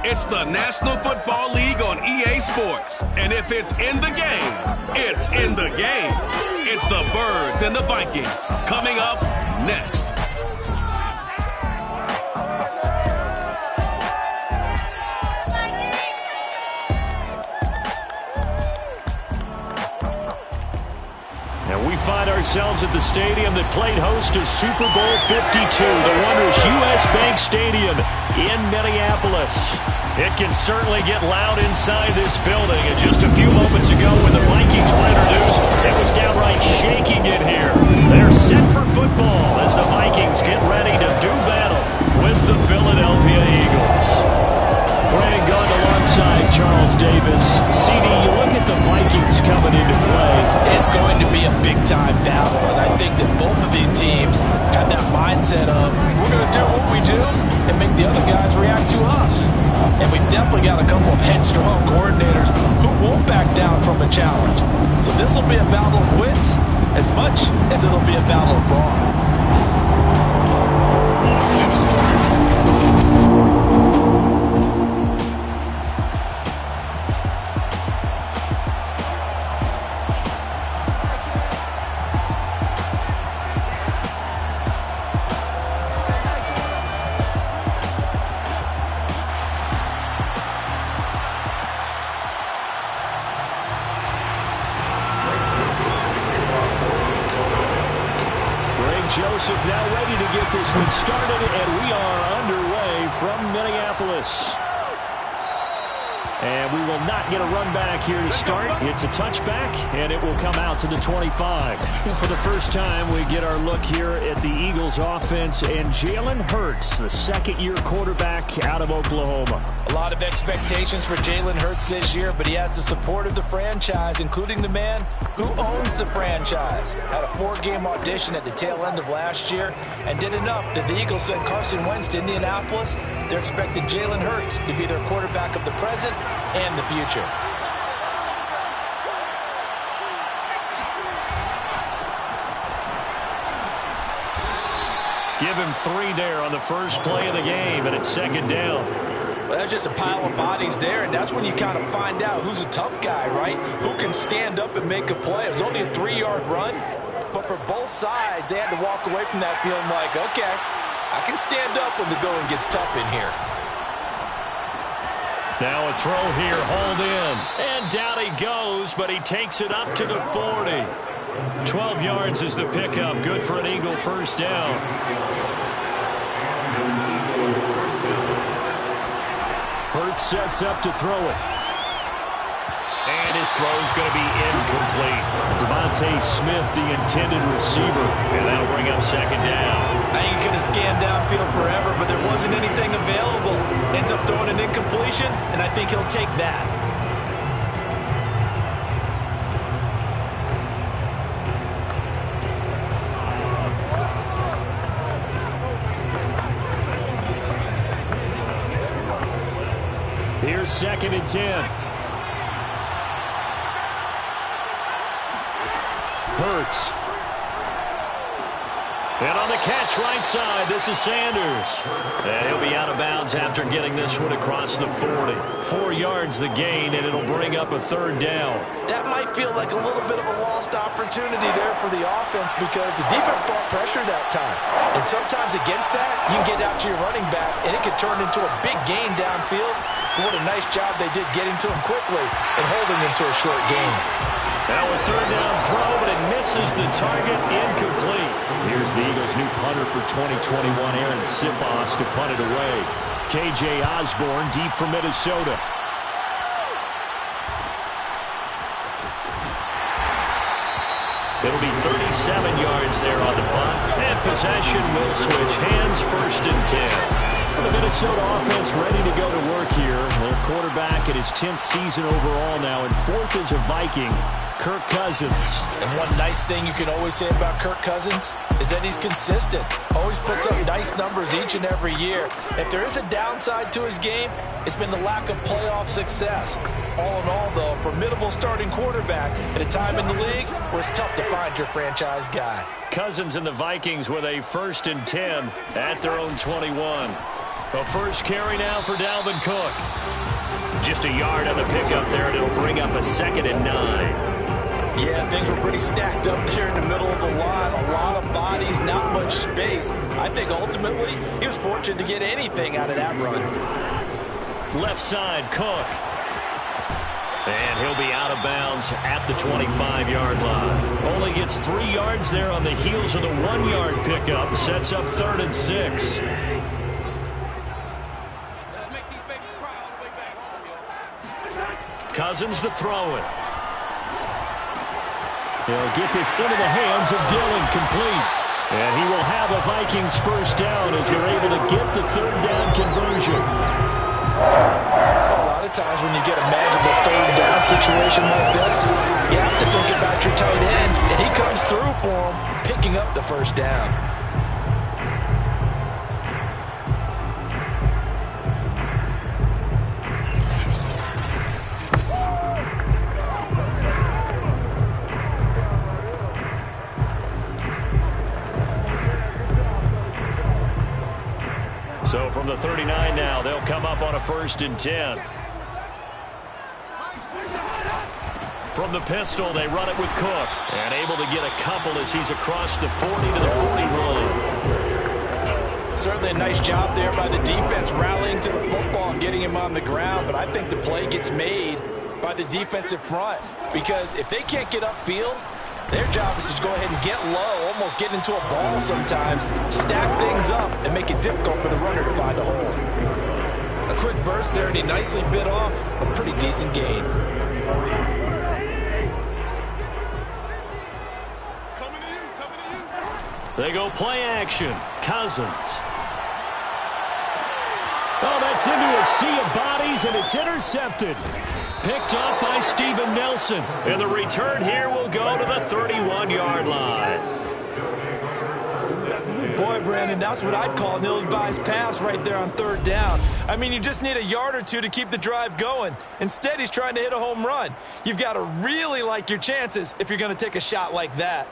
It's the National Football League on EA Sports. And if it's in the game, it's in the game. It's the Birds and the Vikings coming up next. And we find ourselves at the stadium that played host to Super Bowl 52, the wondrous U.S. Bank Stadium in Minneapolis. It can certainly get loud inside this building. And just a few moments ago when the Vikings were introduced, it was downright shaking in here. They're set for football as the Vikings get ready to do battle with the Philadelphia Eagles. Brandon Gunn alongside Charles Davis. CD, you look at the Vikings coming into play. It's going to be a big-time battle, and I think that both of these teams have that mindset of we're going to do what we do and make the other guys react to us. And we've definitely got a couple of headstrong coordinators who won't back down from a challenge. So this will be a battle of wits as much as it'll be a battle of brawn. Joseph now ready to get this one started, and we are underway from Minneapolis. And we will not get a run back here to start. It's a touchback, and it will come out to the 25. And for the first time, we get our look here at the Eagles offense and Jalen Hurts, the second-year quarterback out of Oklahoma. A lot of expectations for Jalen Hurts this year, but he has the support of the franchise, including the man who owns the franchise. Had a 4-game audition at the tail end of last year and did enough that the Eagles sent Carson Wentz to Indianapolis. They're expecting Jalen Hurts to be their quarterback of the present and the future. Give him 3 there on the first play of the game, and it's second down. Well, there's just a pile of bodies there, and that's when you kind of find out who's a tough guy, right? Who can stand up and make a play. It was only a 3-yard run, but for both sides, they had to walk away from that feeling like, okay, I can stand up when the going gets tough in here. Now a throw here, hauled in. And down he goes, but he takes it up to the 40. 12 yards is the pickup. Good for an Eagle first down. Hurts sets up to throw it. And his throw's going to be incomplete. Devontae Smith, the intended receiver. And that'll bring up second down. I think he could have scanned downfield forever, but there wasn't anything available. Ends up throwing an incompletion, and I think he'll take that. Here's second and 10. Hurts. And on the catch right side, this is Sanders. And he'll be out of bounds after getting this one across the 40. 4 yards the gain, and it'll bring up a third down. That might feel like a little bit of a lost opportunity there for the offense because the defense brought pressure that time. And sometimes against that, you can get out to your running back, and it could turn into a big gain downfield. What a nice job they did getting to him quickly and holding him to a short gain. Now a third down throw, but it misses the target, incomplete. Here's the Eagles' new punter for 2021, Aaron Sipos, to punt it away. K.J. Osborne, deep from Minnesota. It'll be 37 yards there on the punt. And possession will switch hands, first and 10. The Minnesota offense ready to go to work here. Their quarterback in his 10th season overall now, and 4th as a Viking, Kirk Cousins. And one nice thing you can always say about Kirk Cousins is that he's consistent. Always puts up nice numbers each and every year. If there is a downside to his game, it's been the lack of playoff success. All in all, though, a formidable starting quarterback at a time in the league where it's tough to find your franchise guy. Cousins and the Vikings with a 1st and 10 at their own 21. A first carry now for Dalvin Cook. Just a yard on the pickup there, and it'll bring up a 2nd and 9. Yeah, things were pretty stacked up there in the middle of the line. A lot of bodies, not much space. I think ultimately he was fortunate to get anything out of that run. Left side, Cook. And he'll be out of bounds at the 25-yard line. Only gets 3 yards there on the heels of the 1-yard pickup. Sets up 3rd and 6. Cousins to throw it. He'll get this into the hands of Dillon, complete. And he will have a Vikings first down as they're able to get the 3rd down conversion. A lot of times when you get a magical 3rd down situation like this, you have to think about your tight end, and he comes through for him, picking up the first down. So from the 39 now, they'll come up on a 1st and 10. From the pistol, they run it with Cook. And able to get a couple as he's across the 40 to the 41. Certainly a nice job there by the defense rallying to the football and getting him on the ground. But I think the play gets made by the defensive front. Because if they can't get upfield, their job is to go ahead and get low, almost get into a ball sometimes, stack things up, and make it difficult for the runner to find a hole. A quick burst there, and he nicely bit off a pretty decent gain. They go play action. Cousins. Oh, that's into a sea of bodies, and it's intercepted. Picked off by Steven Nelson. And the return here will go to the 31-yard line. Boy, Brandon, that's what I'd call an ill-advised pass right there on 3rd down. I mean, you just need a yard or two to keep the drive going. Instead, he's trying to hit a home run. You've got to really like your chances if you're going to take a shot like that.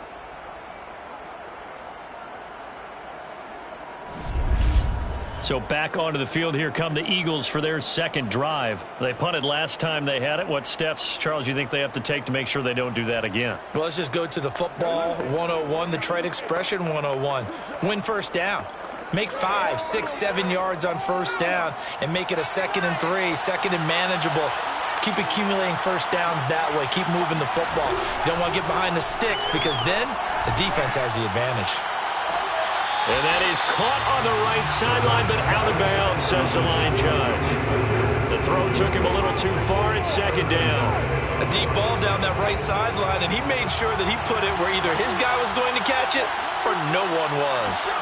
So back onto the field here come the Eagles for their 2nd drive. They punted last time they had it. What steps, Charles, you think they have to take to make sure they don't do that again? Well, let's just go to the football 101, the trade expression 101. Win first down. Make 5, 6, 7 yards on first down and make it a 2nd and 3, 2nd and manageable. Keep accumulating first downs that way. Keep moving the football. You don't want to get behind the sticks because then the defense has the advantage. And that is caught on the right sideline, but out of bounds, says the line judge. The throw took him a little too far. It's 2nd down. A deep ball down that right sideline, and he made sure that he put it where either his guy was going to catch it or no one was.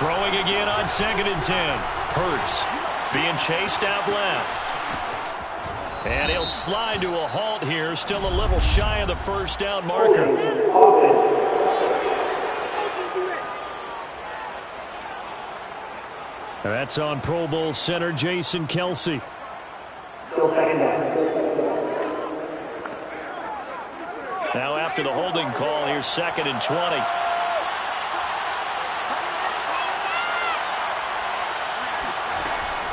Throwing again on 2nd and 10. Hurts being chased out left. And he'll slide to a halt here, still a little shy of the first down marker. That's on Pro Bowl center Jason Kelce. Now after the holding call, here's 2nd and 20.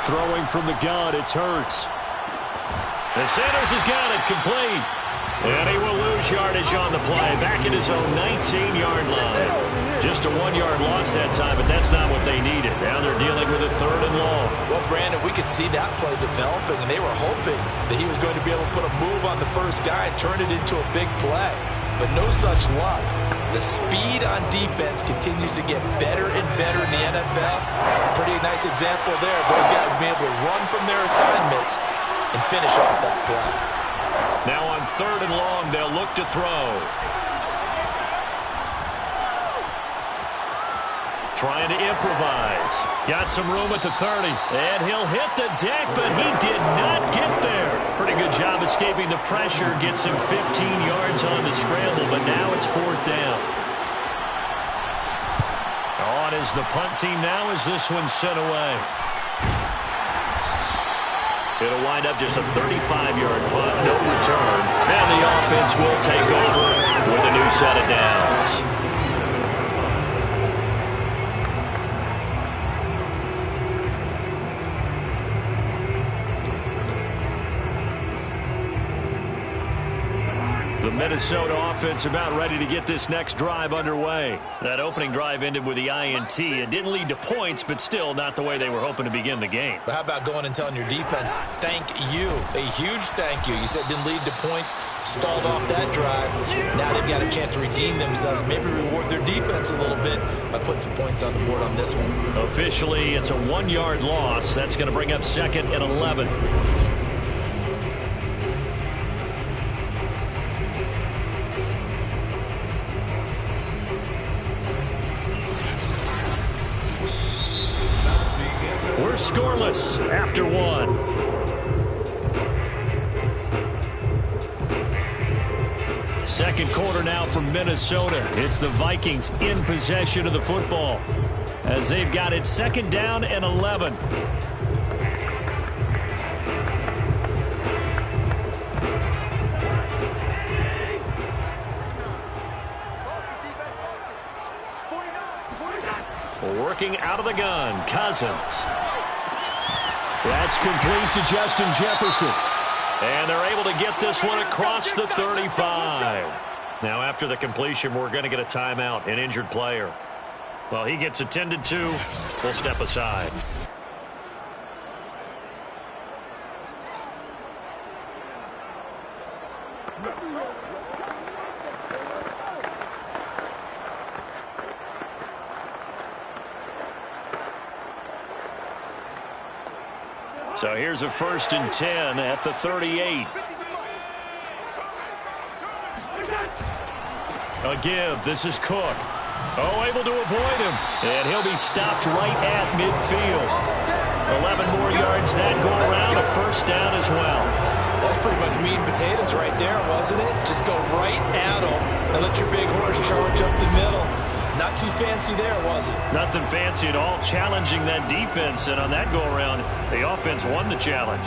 Throwing from the gun, it's Hurts. The Sanders has got it complete. And he will lose yardage on the play. Back at his own 19-yard line. Just a 1-yard loss that time, but that's not what they needed. Now they're dealing with a 3rd and long. Well, Brandon, we could see that play developing, and they were hoping that he was going to be able to put a move on the first guy and turn it into a big play. But no such luck. The speed on defense continues to get better and better in the NFL. Pretty nice example there. Those guys being able to run from their assignments and finish off that play. Now on 3rd and long, they'll look to throw. Trying to improvise. Got some room at the 30. And he'll hit the deck, but he did not get there. Pretty good job escaping the pressure. Gets him 15 yards on the scramble, but now it's 4th down. On is the punt team now as this one's sent away. It'll wind up just a 35-yard punt, no return. And the offense will take over with a new set of downs. Minnesota offense about ready to get this next drive underway. That opening drive ended with the INT. It didn't lead to points, but still not the way they were hoping to begin the game. But how about going and telling your defense, thank you, a huge thank you. You said it didn't lead to points, stalled off that drive. Now they've got a chance to redeem themselves, maybe reward their defense a little bit by putting some points on the board on this one. Officially, it's a 1-yard loss. That's going to bring up 2nd and 11. We're scoreless after 1. Second quarter now from Minnesota. It's the Vikings in possession of the football as they've got it 2nd down and 11. Working out of the gun, Cousins. That's complete to Justin Jefferson. And they're able to get this one across the 35. Now, after the completion, we're going to get a timeout, an injured player. Well, he gets attended to. We'll step aside. So here's a 1st and 10 at the 38. A give. This is Cook. Oh, able to avoid him. And he'll be stopped right at midfield. 11 more yards that go around. A 1st down as well. That's pretty much meat and potatoes right there, wasn't it? Just go right at them and let your big horse charge up the middle. Not too fancy there, was it? Nothing fancy at all. Challenging that defense, and on that go-around, the offense won the challenge.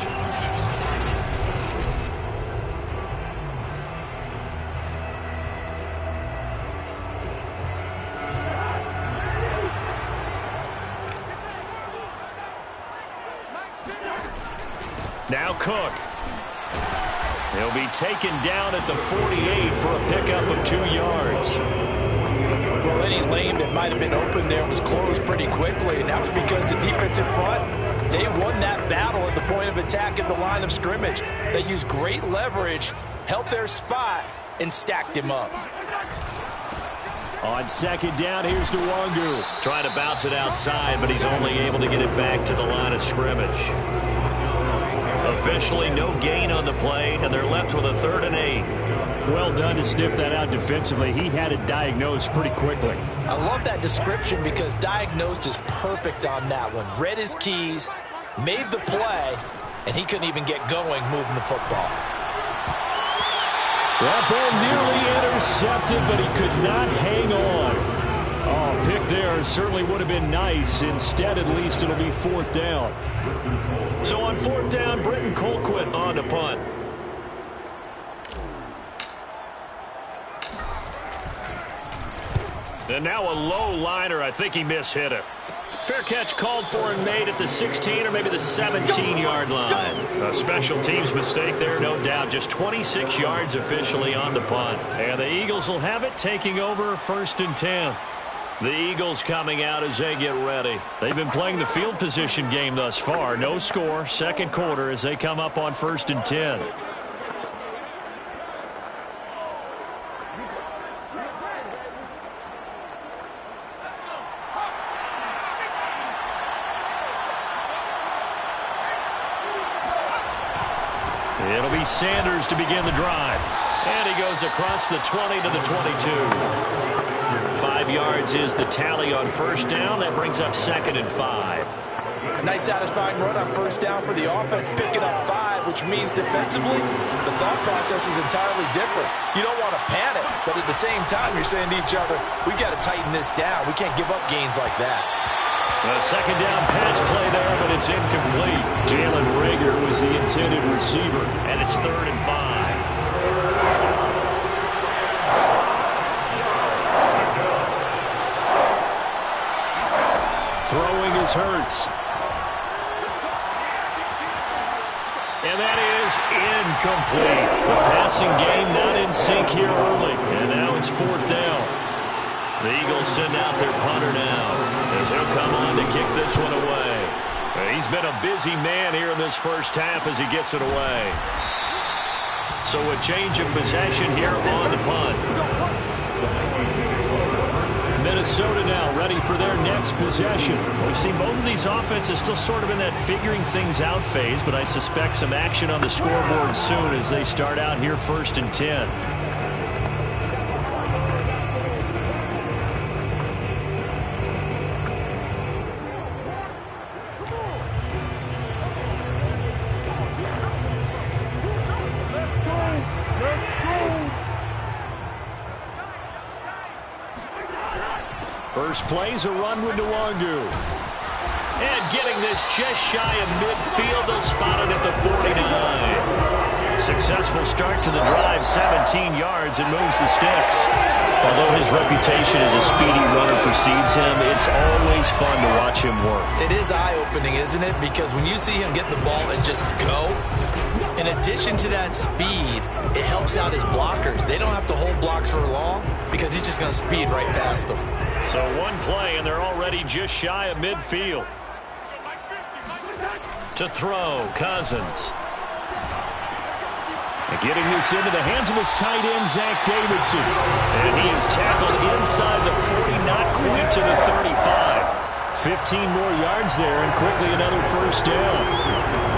Now Cook. He'll be taken down at the 48 for a pickup of 2 yards. Well, any lane that might have been open there was closed pretty quickly, and that was because the defensive front, they won that battle at the point of attack at the line of scrimmage. They used great leverage, held their spot, and stacked him up. On 2nd down, here's Nwangu. Trying to bounce it outside, but he's only able to get it back to the line of scrimmage. Officially no gain on the play, and they're left with a 3rd and 8. Well done to sniff that out defensively. He had it diagnosed pretty quickly. I love that description because diagnosed is perfect on that one. Read his keys, made the play, and he couldn't even get going moving the football. That ball nearly intercepted, but he could not hang on. Oh, pick there certainly would have been nice. Instead, at least it'll be 4th down. So on 4th down, Britton Colquitt on to punt. And now a low liner. I think he mishit it. Fair catch called for and made at the 16 or maybe the 17-yard line. A special teams mistake there, no doubt. Just 26 yards officially on the punt. And the Eagles will have it, taking over 1st and 10. The Eagles coming out as they get ready. They've been playing the field position game thus far. No score, 2nd quarter as they come up on 1st and 10. It'll be Sanders to begin the drive. And he goes across the 20 to the 22. 5 yards is the tally on 1st down. That brings up 2nd and 5. Nice satisfying run on 1st down for the offense, picking up 5, which means defensively, the thought process is entirely different. You don't want to panic, but at the same time, you're saying to each other, we've got to tighten this down. We can't give up gains like that. A 2nd down pass play there, but it's incomplete. Jalen Reagor was the intended receiver, and it's 3rd and 5. Throwing is Hurts. And that is is incomplete. The passing game not in sync here early. And now it's 4th down. The Eagles send out their punter now, as he'll come on to kick this one away. He's been a busy man here in this first half as he gets it away. So a change of possession here on the punt. Minnesota now ready for their next possession. We've seen both of these offenses still sort of in that figuring things out phase, but I suspect some action on the scoreboard soon as they start out here 1st and 10. First play's a run with Nwangu. And getting this just shy of midfield, they'll spot it at the 49. Successful start to the drive, 17 yards, and moves the sticks. Although his reputation as a speedy runner precedes him, it's always fun to watch him work. It is eye-opening, isn't it? Because when you see him get the ball and just go, in addition to that speed, it helps out his blockers. They don't have to hold blocks for long because he's just going to speed right past them. So one play, and they're already just shy of midfield. To throw, Cousins. Getting this into the hands of his tight end, Zach Davidson. And he is tackled inside the 40, not quite to the 35. 15 more yards there, and quickly another first down.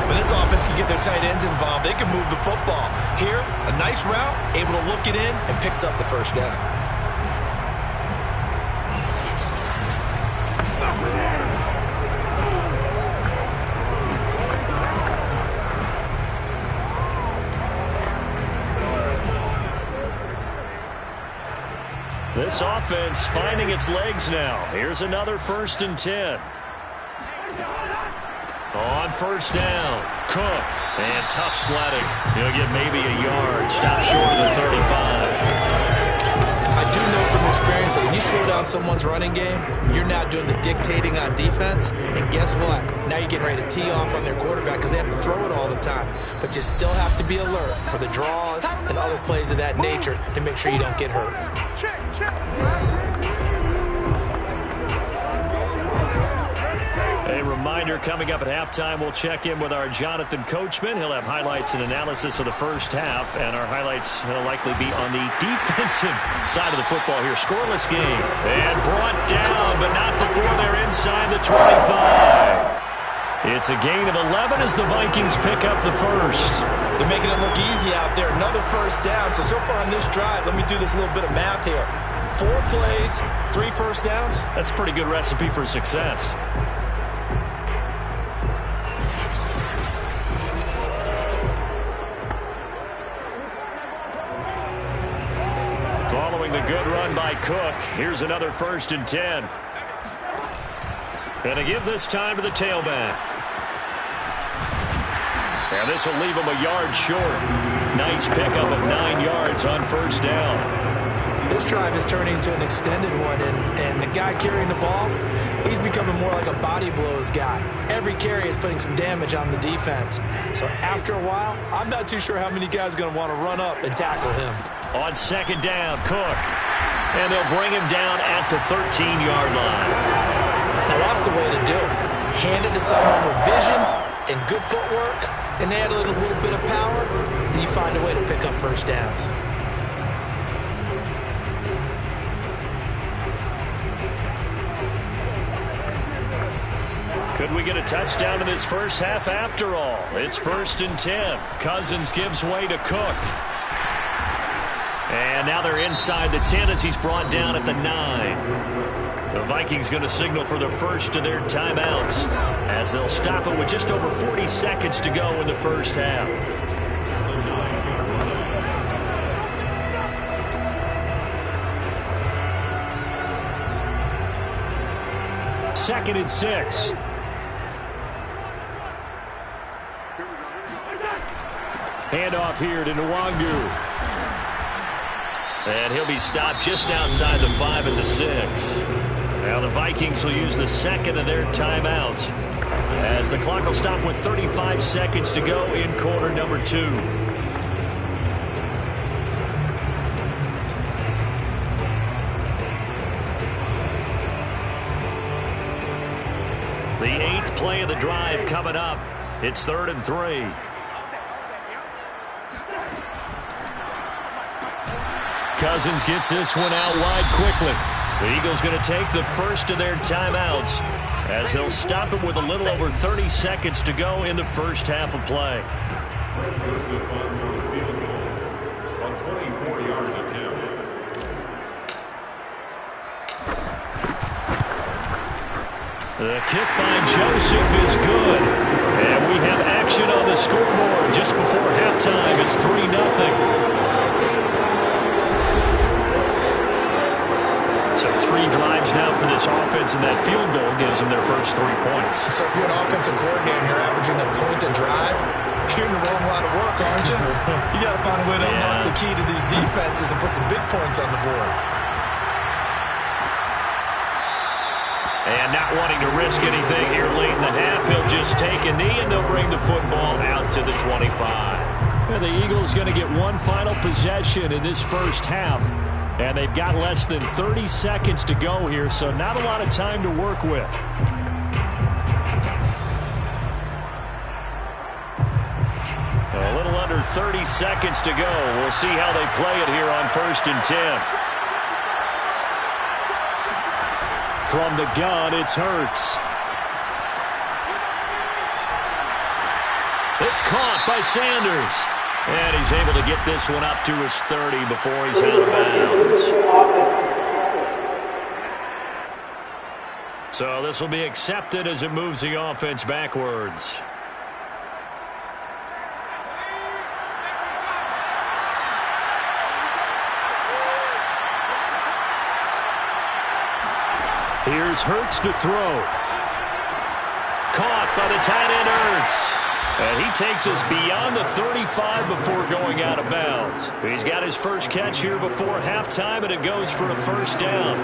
When this offense can get their tight ends involved, they can move the football. Here, a nice route, able to look it in, and picks up the first down. This offense finding its legs now. Here's another 1st and 10. On first down, Cook. And tough sledding. He'll get maybe a yard. Stop short of the 35. I do know from experience that when you slow down someone's running game, you're not doing the dictating on defense. And guess what? Now you're getting ready to tee off on their quarterback because they have to throw it all the time. But you still have to be alert for the draws and other plays of that nature to make sure you don't get hurt. A reminder, coming up at halftime, we'll check in with our Jonathan Coachman. He'll have highlights and analysis of the first half, and our highlights will likely be on the defensive side of the football here. Scoreless game. And brought down, but not before they're inside the 25. It's a gain of 11 as the Vikings pick up the first. They're making it look easy out there. Another first down. So far on this drive, let me do this little bit of math here. 4 plays, 3 first downs. That's a pretty good recipe for success. Following the good run by Cook, here's another 1st and 10. And to give this time to the tailback. And this will leave him a yard short. Nice pickup of 9 yards on first down. This drive is turning into an extended one, and the guy carrying the ball, he's becoming more like a body blows guy. Every carry is putting some damage on the defense. So after a while, I'm not too sure how many guys are going to want to run up and tackle him. On second down, Cook. And they'll bring him down at the 13-yard line. Now that's the way to do it. Hand it to someone with vision and good footwork, and add a little bit of power, and you find a way to pick up first downs. Could we get a touchdown in this first half after all? It's 1st and 10. Cousins gives way to Cook. And now they're inside the 10 as he's brought down at the 9. The Vikings going to signal for the first of their timeouts as they'll stop it with just over 40 seconds to go in the first half. Second and 6. Handoff here to Nwangu. And he'll be stopped just outside the 5 at the 6. Now the Vikings will use the second of their timeouts. as the clock will stop with 35 seconds to go in quarter number 2. The 8th play of the drive coming up. It's 3rd and 3. Cousins gets this one out wide quickly. The Eagles going to take the first of their timeouts as they'll stop it with a little over 30 seconds to go in the first half of play. On 24-yard attempt. The kick by Joseph is good. And we have action on the scoreboard just before halftime. It's 3-0. So 3 drives now for this offense, and that field goal gives them their first 3 points. So if you're an offensive coordinator and you're averaging a point a drive, you're in the wrong line of work, aren't you? You got to find a way to unlock the key to these defenses and put some big points on the board. And not wanting to risk anything here late in the half, he'll just take a knee, and they'll bring the football out to the 25. And the Eagles going to get one final possession in this first half. And they've got less than 30 seconds to go here, so not a lot of time to work with. A little under 30 seconds to go. We'll see how they play it here on 1st and 10. From the gun, it's Hurts. It's caught by Sanders. And he's able to get this one up to his 30 before he's out of bounds. So this will be accepted as it moves the offense backwards. Here's Hurts to throw. Caught by the tight end Hurts. And he takes us beyond the 35 before going out of bounds. He's got his first catch here before halftime, and it goes for a first down.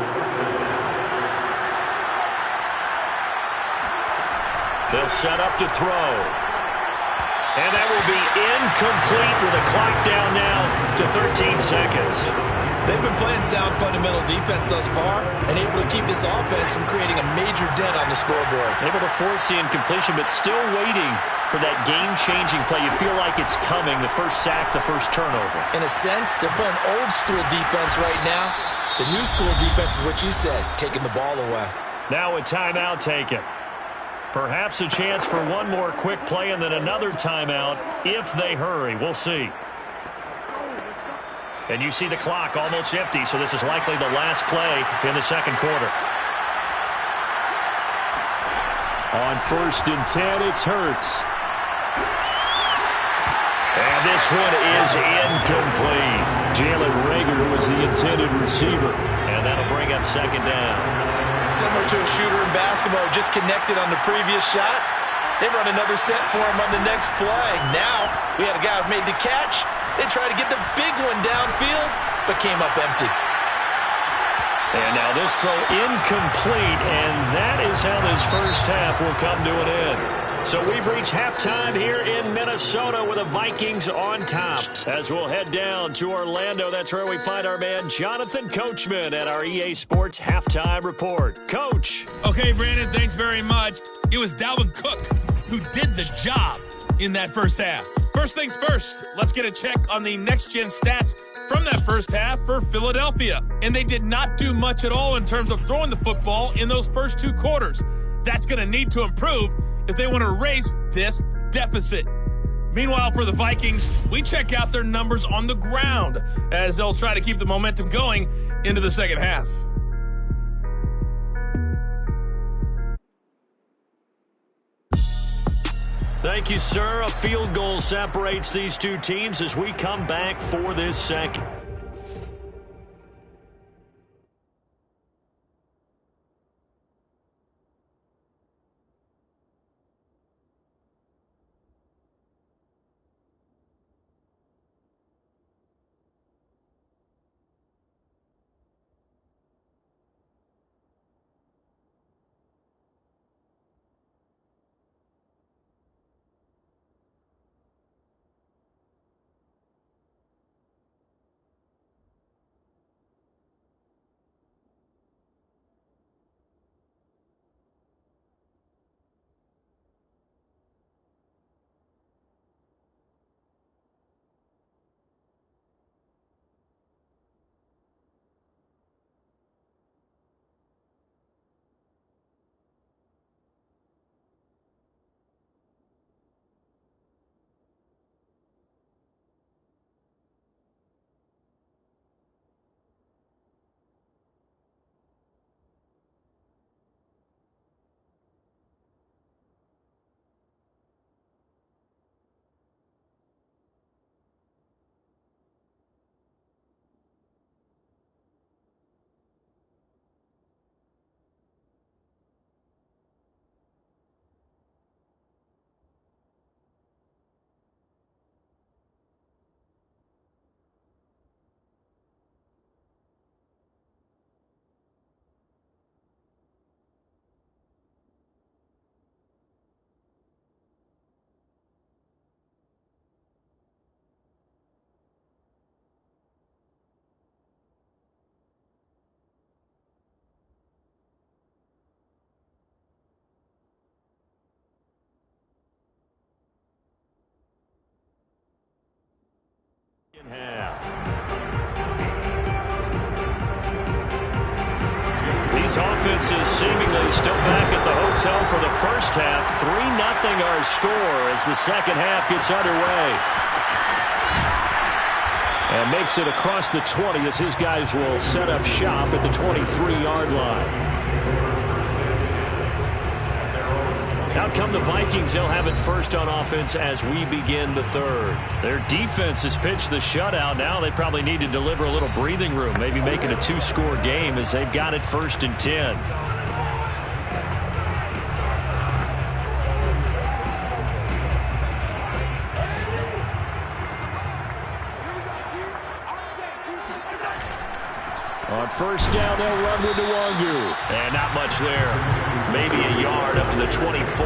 They'll set up to throw. And that will be incomplete with a clock down now to 13 seconds. They've been playing sound fundamental defense thus far and able to keep this offense from creating a major dent on the scoreboard. Able to force the incompletion, but still waiting for that game-changing play. You feel like it's coming, the first sack, the first turnover. In a sense, they're playing old-school defense right now. The new-school defense is what you said, taking the ball away. Now a timeout taken. Perhaps a chance for one more quick play and then another timeout if they hurry. We'll see. And you see the clock almost empty, so this is likely the last play in the second quarter. On 1st and 10, it's Hurts. And this one is incomplete. Jalen Reagor was the intended receiver. And that'll bring up second down. Similar to a shooter in basketball who just connected on the previous shot. They run another set for him on the next play. Now, we had a guy who made the catch. They tried to get the big one downfield, but came up empty. And now this throw incomplete, and that is how this first half will come to an end. So we've reached halftime here in Minnesota with the Vikings on top. As we'll head down to Orlando, that's where we find our man Jonathan Coachman at our EA Sports Halftime Report. Coach. Okay, Brandon, thanks very much. It was Dalvin Cook who did the job in that first half. First things first, let's get a check on the next-gen stats from that first half for Philadelphia. And they did not do much at all in terms of throwing the football in those first 2 quarters. That's going to need to improve if they want to erase this deficit. Meanwhile, for the Vikings, we check out their numbers on the ground as they'll try to keep the momentum going into the second half. Thank you, sir. A field goal separates these two teams as we come back for this second. Vikings offense is seemingly still back at the hotel for the first half. 3-0 our score as the second half gets underway. And makes it across the 20 as his guys will set up shop at the 23-yard line. Out come the Vikings. They'll have it first on offense as we begin the third. Their defense has pitched the shutout. Now they probably need to deliver a little breathing room, maybe make it a 2-score game as they've got it 1st and 10. On first down, they'll run with Nwangu. And not much there. Maybe a yard up to the 24.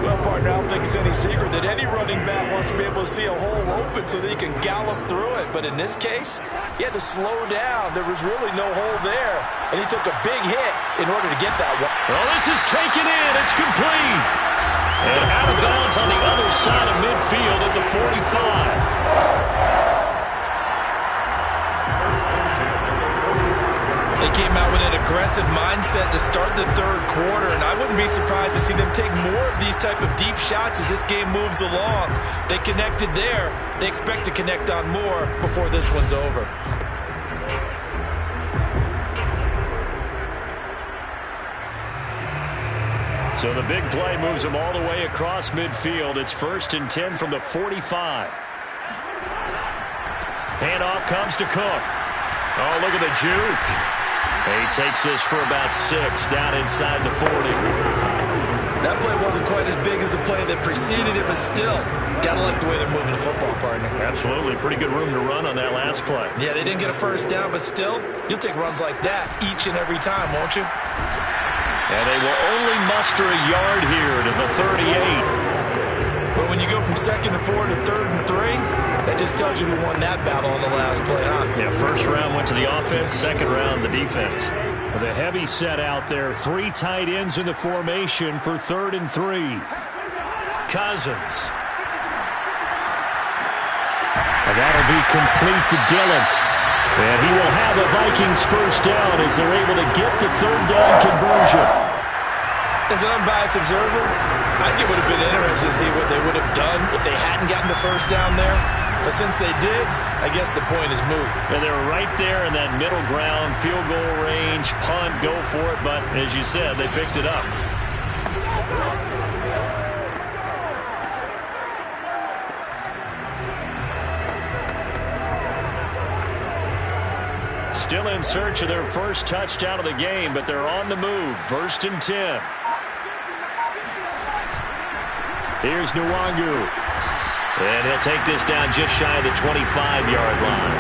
Well, partner, I don't think it's any secret that any running back wants to be able to see a hole open so that he can gallop through it. But in this case, he had to slow down. There was really no hole there. And he took a big hit in order to get that one. Well, this is taken in. It's complete. And out of bounds on the other side of midfield at the 45. They came out with an aggressive mindset to start the third quarter, and I wouldn't be surprised to see them take more of these type of deep shots as this game moves along. They connected there. They expect to connect on more before this one's over. So the big play moves them all the way across midfield. It's 1st and 10 from the 45. Handoff comes to Cook. Oh, look at the juke. He takes this for about 6 down inside the 40. That play wasn't quite as big as the play that preceded it, but still, gotta like the way they're moving the football, partner. Absolutely. Pretty good room to run on that last play. Yeah, they didn't get a first down, but still, you'll take runs like that each and every time, won't you? And they will only muster a yard here to the 38. But when you go from 2nd and 4 to 3rd and 3, that just tells you who won that battle on the last play, huh? Yeah, first round went to the offense, second round the defense. The heavy set out there, 3 tight ends in the formation for 3rd and 3. Cousins. And that'll be complete to Dillon. And he will have a Vikings first down as they're able to get the 3rd down conversion. As an unbiased observer, I think it would have been interesting to see what they would have done if they hadn't gotten the first down there. But since they did, I guess the point is moot. And they were right there in that middle ground, field goal range, punt, go for it. But as you said, they picked it up. Still in search of their first touchdown of the game, but they're on the move. 1st and 10. Here's Nwangu. And he'll take this down just shy of the 25-yard line.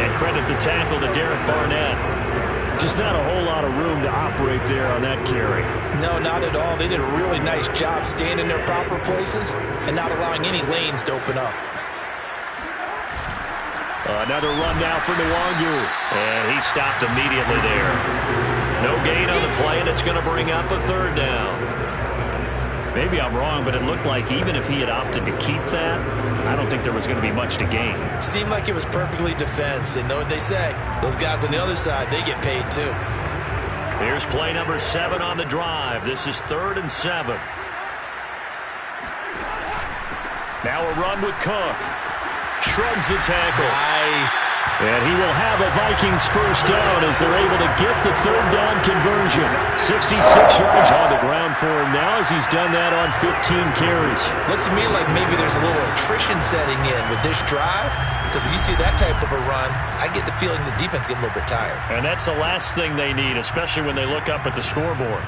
And credit the tackle to Derek Barnett. Just not a whole lot of room to operate there on that carry. No, not at all. They did a really nice job staying in their proper places and not allowing any lanes to open up. Another run now for Nwangu. And he stopped immediately there. No gain on the play, and it's going to bring up a 3rd down. Maybe I'm wrong, but it looked like even if he had opted to keep that, I don't think there was going to be much to gain. Seemed like it was perfectly defense, and know what they say. Those guys on the other side, they get paid too. Here's play number 7 on the drive. This is 3rd and 7. Now a run with Cook. Shrugs the tackle. Nice. And he will have a Vikings first down as they're able to get the 3rd down conversion. 66 yards on the ground for him now as he's done that on 15 carries. Looks to me like maybe there's a little attrition setting in with this drive, because when you see that type of a run, I get the feeling the defense getting a little bit tired. And that's the last thing they need, especially when they look up at the scoreboard.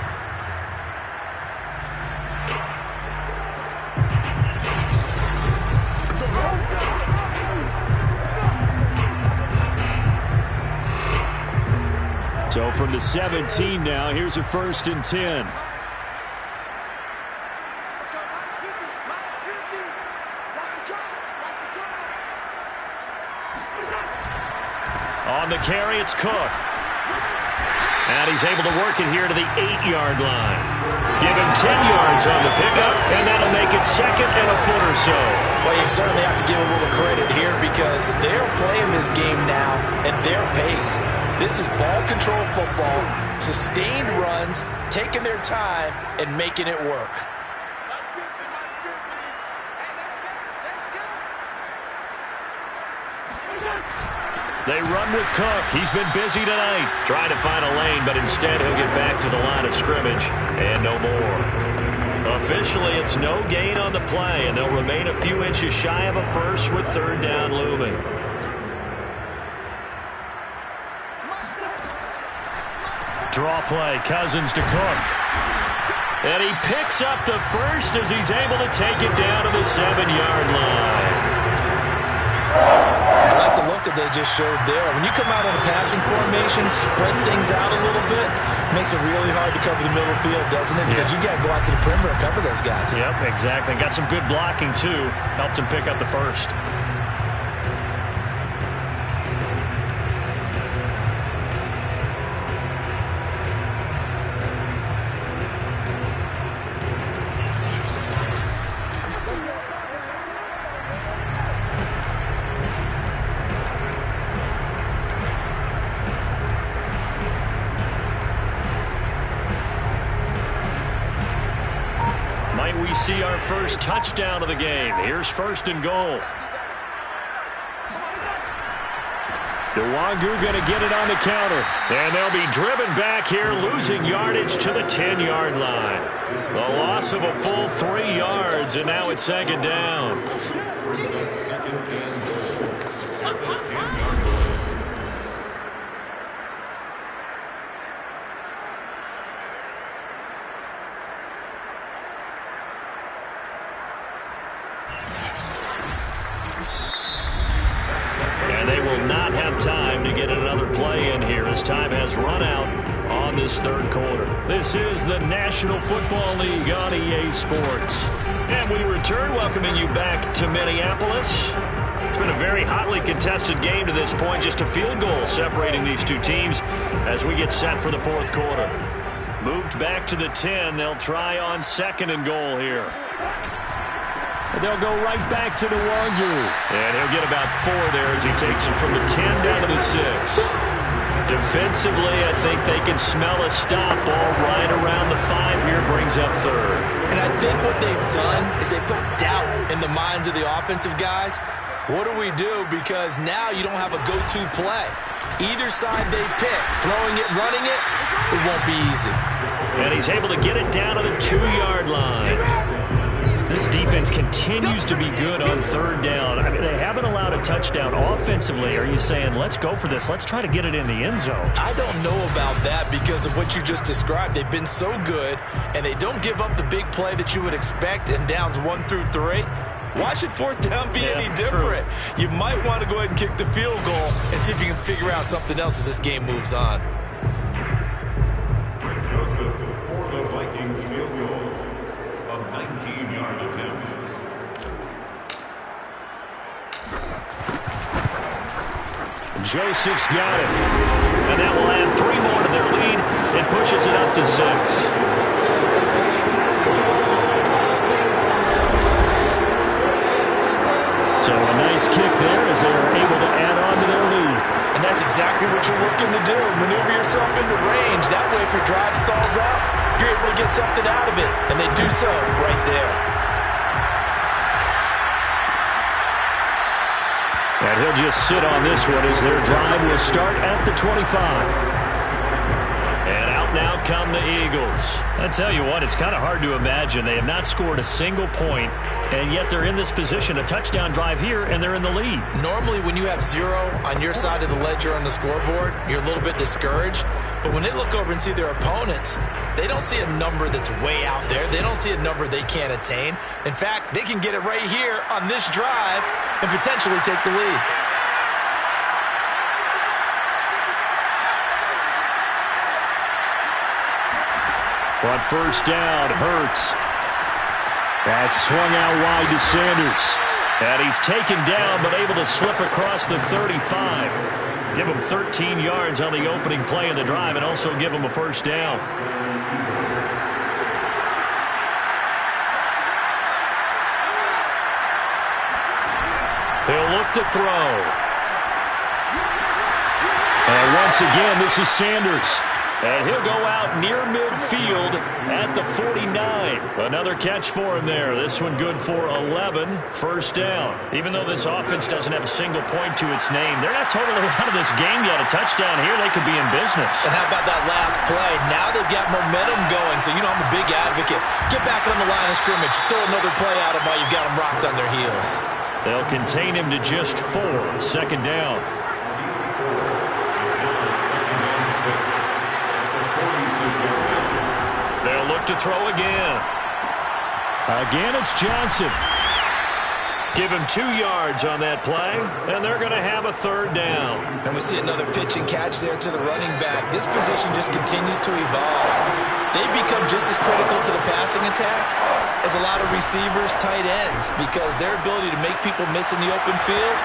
So from the 17 now, here's a 1st and 10. On the carry, it's Cook. And he's able to work it here to the 8-yard line. Give him 10 yards on the pickup, and that'll make it second and a foot or so. Well, you certainly have to give a little credit here because they're playing this game now at their pace. This is ball control football, sustained runs, taking their time, and making it work. They run with Cook. He's been busy tonight, trying to find a lane, but instead he'll get back to the line of scrimmage and no more. Officially, it's no gain on the play, and they'll remain a few inches shy of a first with third down looming. Draw play, Cousins to Cook. And he picks up the first as he's able to take it down to the 7-yard line. I like the look that they just showed there. When you come out in a passing formation, spread things out a little bit, makes it really hard to cover the middle of the field, doesn't it? Because you got to go out to the perimeter and cover those guys. Yep, exactly. Got some good blocking, too. Helped him pick up the first. We see our first touchdown of the game. Here's first and goal. Nwangu going to get it on the counter. And they'll be driven back here, losing yardage to the 10-yard line. The loss of a full 3 yards, and now it's second down. Time to get another play in here as time has run out on this third quarter. This is the National Football League on EA Sports. And we return, welcoming you back to Minneapolis. It's been a very hotly contested game to this point, just a field goal separating these two teams as we get set for the fourth quarter. Moved back to the 10. They'll try on second and goal here. They'll go right back to Nwangu. And he'll get about 4 there as he takes it from the 10 down to the 6. Defensively, I think they can smell a stop. Ball right around the 5 here, brings up third. And I think what they've done is they put doubt in the minds of the offensive guys. What do we do? Because now you don't have a go-to play. Either side they pick, throwing it, running it, it won't be easy. And he's able to get it down to the 2-yard line. This defense continues to be good on third down. I mean, they haven't allowed a touchdown offensively. Are you saying, let's go for this, let's try to get it in the end zone? I don't know about that because of what you just described. They've been so good, and they don't give up the big play that you would expect in downs 1 through 3. Why should fourth down be any different? True. You might want to go ahead and kick the field goal and see if you can figure out something else as this game moves on. Joseph for the Vikings field goal. 19-yard attempt. Joseph's got it. And that will add 3 more to their lead and pushes it up to 6. So a nice kick there as they are able to add on to their lead. And that's exactly what you're looking to do. Maneuver yourself into range. That way if your drive stalls out, you're able to get something out of it, and they do so right there. And he'll just sit on this one as their drive will start at the 25. And out now come the Eagles. I tell you what, it's kind of hard to imagine. They have not scored a single point, and yet they're in this position, a touchdown drive here, and they're in the lead. Normally when you have 0 on your side of the ledger on the scoreboard, you're a little bit discouraged. But when they look over and see their opponents, they don't see a number that's way out there. They don't see a number they can't attain. In fact, they can get it right here on this drive and potentially take the lead. On first down, Hurts. That's swung out wide to Sanders. And he's taken down but able to slip across the 35. Give him 13 yards on the opening play of the drive and also give him a first down. He'll look to throw. And once again, this is Sanders. And he'll go out near midfield at the 49. Another catch for him there. This one good for 11. First down. Even though this offense doesn't have a single point to its name, they're not totally out of this game yet. A touchdown here, they could be in business. And how about that last play? Now they've got momentum going. So, I'm a big advocate. Get back on the line of scrimmage. Throw another play at them while you've got them rocked on their heels. They'll contain him to just 4. Second down. They'll look to throw again. Again, it's Johnson. Give him 2 yards on that play, and they're going to have a third down. And we see another pitch and catch there to the running back. This position just continues to evolve. They become just as critical to the passing attack as a lot of receivers, tight ends, because their ability to make people miss in the open field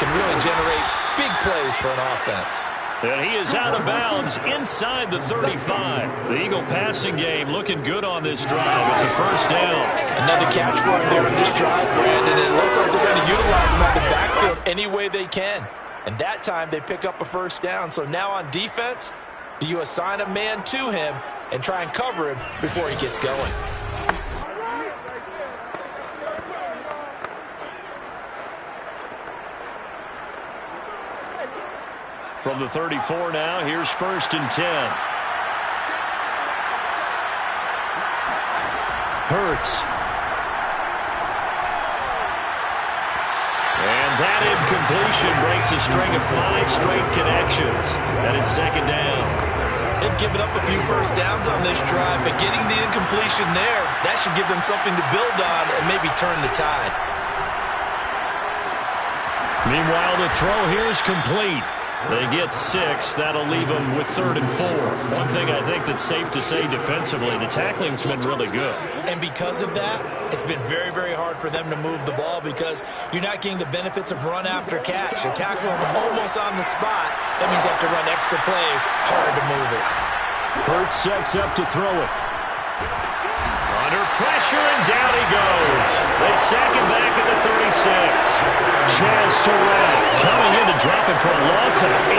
can really generate big plays for an offense. And he is out of bounds inside the 35. The Eagle passing game looking good on this drive. It's a first down. Another catch for him there on this drive, Brandon. And it looks like they're going to utilize him on the backfield any way they can. And that time they pick up a first down. So now on defense, do you assign a man to him and try and cover him before he gets going? From the 34 now, here's 1st and 10. Hurts. And that incompletion breaks a string of 5 straight connections. And it's second down. They've given up a few first downs on this drive, but getting the incompletion there, that should give them something to build on and maybe turn the tide. Meanwhile, the throw here is complete. They get 6. That'll leave them with 3rd and 4. One thing I think that's safe to say defensively, the tackling's been really good. And because of that, it's been very, very hard for them to move the ball because you're not getting the benefits of run after catch. They tackle them almost on the spot. That means they have to run extra plays, harder to move it. Hurts sets up to throw it. Under pressure, and down he goes. They sack him back at the 36. Chaz Surratt coming in to drop it for a loss of 8,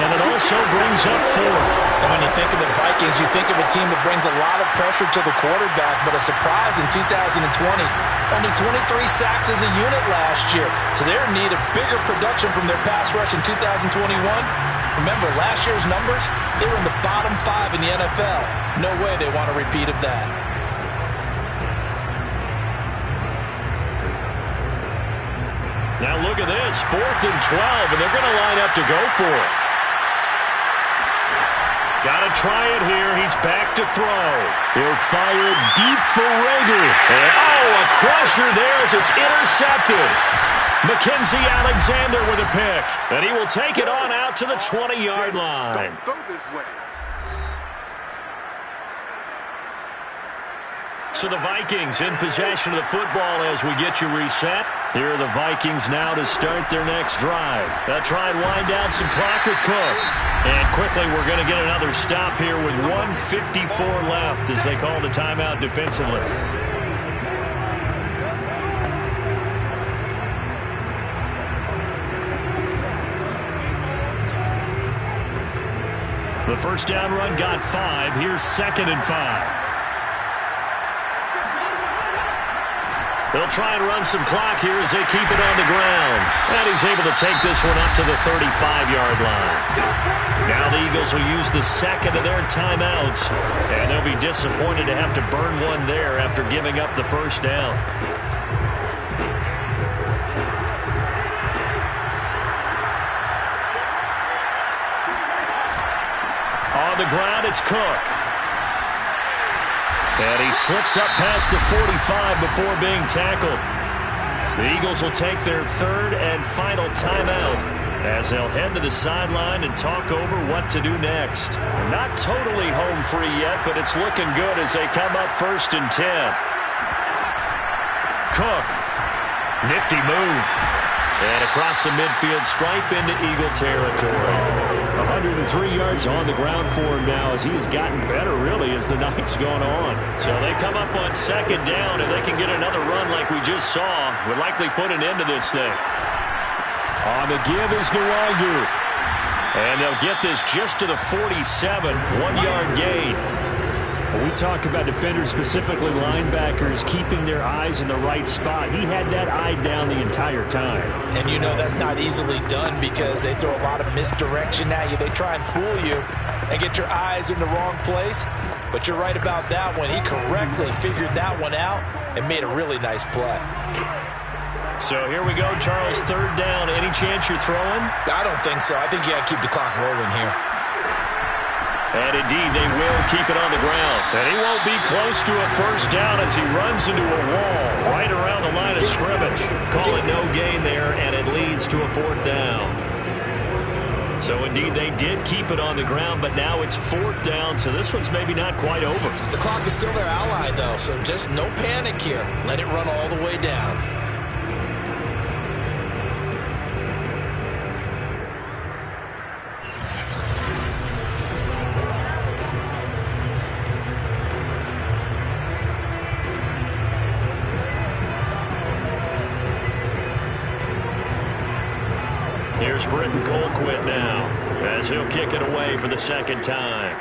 and it also brings up 4th. And when you think of the Vikings, you think of a team that brings a lot of pressure to the quarterback, but a surprise in 2020. Only 23 sacks as a unit last year, so they're in need of bigger production from their pass rush in 2021. Remember, last year's numbers, they were in the bottom 5 in the NFL. No way they want a repeat of that. Now look at this, 4th and 12, and they're going to line up to go for it. Got to try it here. He's back to throw. He'll fire it deep for Rager. And, a crusher there as it's intercepted. Mackenzie Alexander with a pick. And he will take it on out to the 20-yard line. Don't go this way. So the Vikings in possession of the football as we get you reset. Here are the Vikings now to start their next drive. They'll try and wind down some clock with Cook. And quickly we're going to get another stop here with 1:54 left as they call the timeout defensively. The first down run got 5. Here's 2nd and 5. They'll try and run some clock here as they keep it on the ground. And he's able to take this one up to the 35-yard line. Now the Eagles will use the second of their timeouts. And they'll be disappointed to have to burn one there after giving up the first down. On the ground, it's Cook. And he slips up past the 45 before being tackled. The Eagles will take their 3rd and final timeout as they'll head to the sideline and talk over what to do next. Not totally home free yet, but it's looking good as they come up 1st and 10. Cook. Nifty move. And across the midfield stripe into Eagle territory. 103 yards on the ground for him now as he has gotten better, really, as the night's gone on. So they come up on 2nd down. If they can get another run like we just saw, would likely put an end to this thing. On the give is Nwangu. And they'll get this just to the 47, 1-yard gain. When we talk about defenders, specifically linebackers, keeping their eyes in the right spot, he had that eye down the entire time. And you know that's not easily done because they throw a lot of misdirection at you. They try and fool you and get your eyes in the wrong place. But you're right about that one. He correctly figured that one out and made a really nice play. So here we go, Charles, third down. Any chance you're throwing? I don't think so. I think you got to keep the clock rolling here. And indeed, they will keep it on the ground. And he won't be close to a first down as he runs into a wall right around the line of scrimmage. Call it no gain there, and it leads to a fourth down. So indeed, they did keep it on the ground, but now it's fourth down, so this one's maybe not quite over. The clock is still their ally, though, so just no panic here. Let it run all the way down. Here's Britton Colquitt now as he'll kick it away for the second time.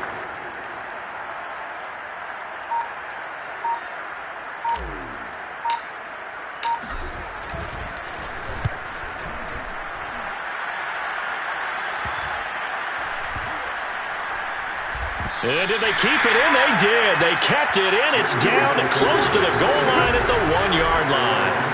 And did they keep it in? They did. They kept it in. It's down and close to the goal line at the 1-yard line.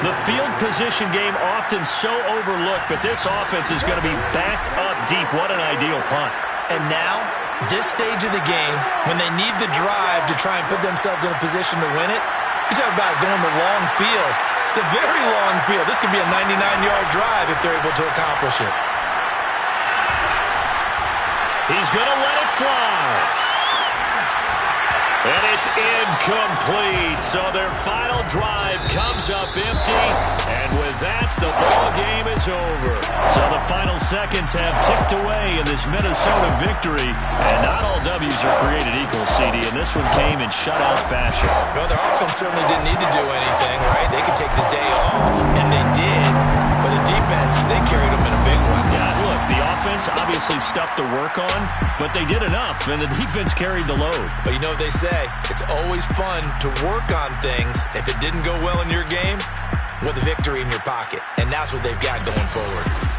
The field position game often so overlooked, but this offense is going to be backed up deep. What an ideal punt. And now, this stage of the game, when they need the drive to try and put themselves in a position to win it, you talk about going the long field, the very long field. This could be a 99-yard drive if they're able to accomplish it. He's going to let it fly. And it's incomplete. So their final drive comes up empty. And with that, the ball game is over. So the final seconds have ticked away in this Minnesota victory. And not all W's are created equal, CD. And this one came in shutout fashion. No, their offense certainly didn't need to do anything, right? They could take the day off, and they did. But the defense, they carried them in a big way. Yeah, look, the offense obviously stuff to work on, but they did enough, and the defense carried the load. But you know what they say, it's always fun to work on things if it didn't go well in your game with a victory in your pocket. And that's what they've got going forward.